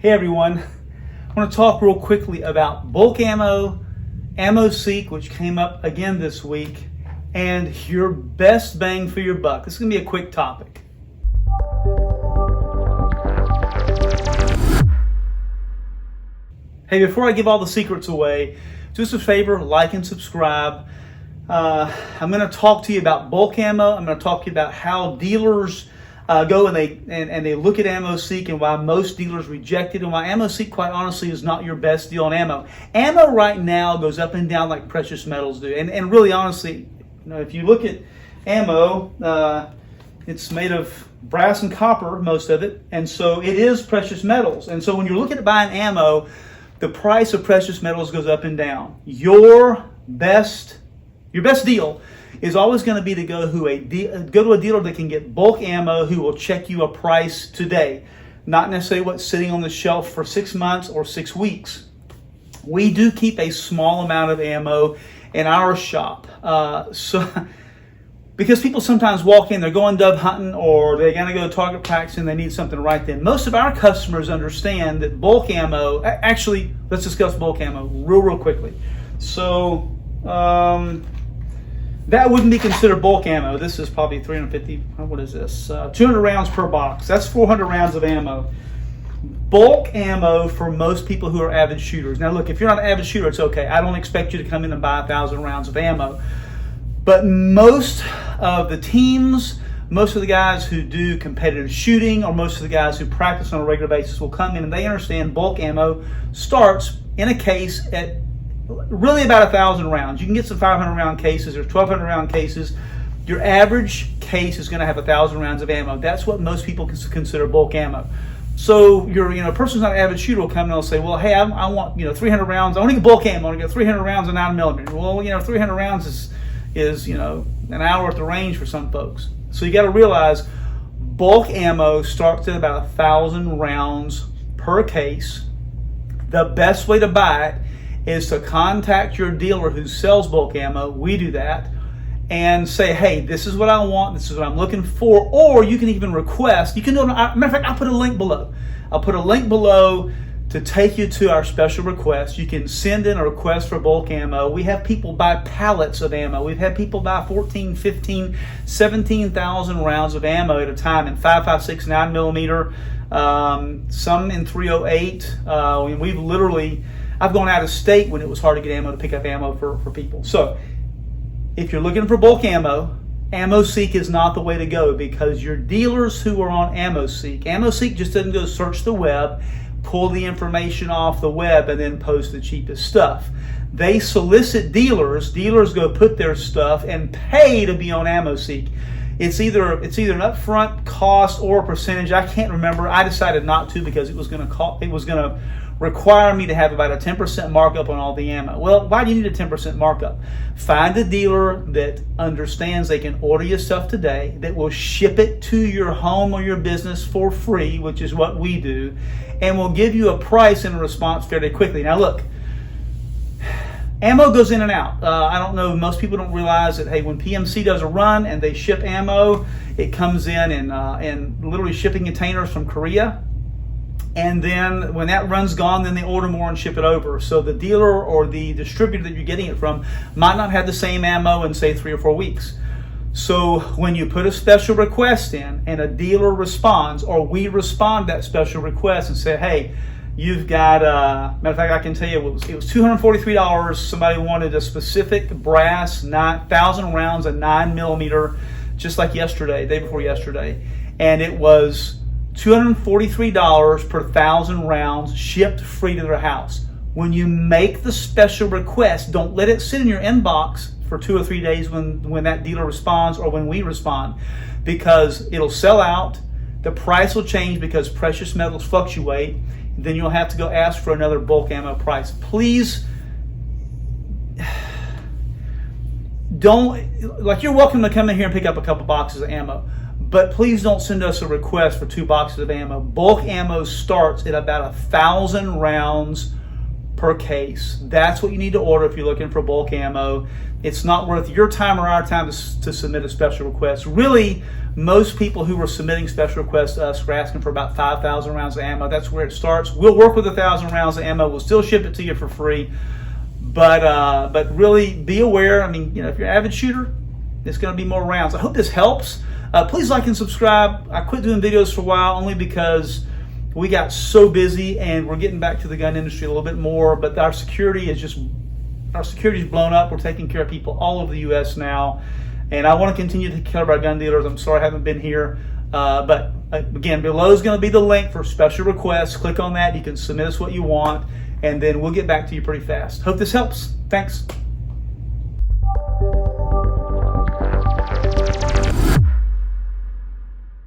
Hey everyone, I want to talk real quickly about bulk ammo, AmmoSeek, which came up again this week, and your best bang for your buck. This is going to be a quick topic. Hey, before I give all the secrets away, do us a favor, like and subscribe. I'm going to talk to you about bulk ammo. I'm going to talk to you about how dealers go and they look at AmmoSeek and why most dealers reject it, and why AmmoSeek, quite honestly, is not your best deal on ammo. Ammo right now goes up and down like precious metals do, and really honestly, if you look at ammo, it's made of brass and copper, most of it, and so it is precious metals. And so when you're looking at buying ammo, the price of precious metals goes up and down. Your best deal is always going to be to go to a dealer that can get bulk ammo, who will check you a price today, not necessarily what's sitting on the shelf for 6 months or 6 weeks. We do keep a small amount of ammo in our shop, because people sometimes walk in, they're going dove hunting, or they're going to go to target practice and they need something right then. Most of our customers understand that bulk ammo, actually, let's discuss bulk ammo real quickly. So, that wouldn't be considered bulk ammo. This is probably 350, what is this? 200 rounds per box. That's 400 rounds of ammo. Bulk ammo for most people who are avid shooters. Now look, if you're not an avid shooter, it's okay. I don't expect you to come in and buy 1,000 rounds of ammo. But most of the teams, most of the guys who do competitive shooting, or most of the guys who practice on a regular basis will come in and they understand bulk ammo starts in a case at really about 1,000 rounds. You can get some 500 round cases or 1,200 round cases. Your average case is going to have 1,000 rounds of ammo. That's what most people consider bulk ammo. So a person's not an avid shooter will come and they'll say, well, hey, I want 300 rounds. I want to get bulk ammo. I want to get 300 rounds of 9mm. Well, 300 rounds is an hour at the range for some folks. So you got to realize bulk ammo starts at about 1,000 rounds per case. The best way to buy it is to contact your dealer who sells bulk ammo. We do that, and say, hey, this is what I want, this is what I'm looking for. Or you can even request, matter of fact, I'll put a link below. I'll put a link below to take you to our special request. You can send in a request for bulk ammo. We have people buy pallets of ammo. We've had people buy 14, 15, 17,000 rounds of ammo at a time in 5.56, 9mm, some in 308. I've gone out of state when it was hard to get ammo to pick up ammo for people. So if you're looking for bulk ammo, AmmoSeek is not the way to go, because your dealers who are on AmmoSeek just doesn't go search the web, pull the information off the web, and then post the cheapest stuff. They solicit dealers. Dealers go put their stuff and pay to be on AmmoSeek. It's either an upfront cost or a percentage. I can't remember. I decided not to because it was going to require me to have about a 10% markup on all the ammo. Well, why do you need a 10% markup? Find a dealer that understands they can order your stuff today, that will ship it to your home or your business for free, which is what we do, and will give you a price and a response fairly quickly. Now look, ammo goes in and out. I don't know, most people don't realize that, hey, when PMC does a run and they ship ammo, it comes in literally shipping containers from Korea. And then when that run's gone, then they order more and ship it over. So the dealer or the distributor that you're getting it from might not have the same ammo in, say, 3 or 4 weeks. So when you put a special request in and a dealer responds, or we respond to that special request and say, hey, you've got, matter of fact, I can tell you it was $243. Somebody wanted a specific brass 1,000 rounds of 9mm, just like yesterday, day before yesterday. And it was $243 per 1,000 rounds, shipped free to their house. When you make the special request, don't let it sit in your inbox for 2 or 3 days when that dealer responds or when we respond, because it'll sell out. The price will change because precious metals fluctuate. Then you'll have to go ask for another bulk ammo price. Please you're welcome to come in here and pick up a couple boxes of ammo, but please don't send us a request for 2 boxes of ammo. Bulk ammo starts at about 1,000 rounds per case. That's what you need to order if you're looking for bulk ammo. It's not worth your time or our time to submit a special request. Really, most people who are submitting special requests to us are asking for about 5,000 rounds of ammo. That's where it starts. We'll work with 1,000 rounds of ammo. We'll still ship it to you for free. But really be aware. I mean, if you're an avid shooter, it's going to be more rounds. I hope this helps. Please like and subscribe. I quit doing videos for a while only because we got so busy and we're getting back to the gun industry a little bit more. But our security is blown up. We're taking care of people all over the U.S. now. And I want to continue to take care of our gun dealers. I'm sorry I haven't been here. But again, below is going to be the link for special requests. Click on that. You can submit us what you want. And then we'll get back to you pretty fast. Hope this helps. Thanks.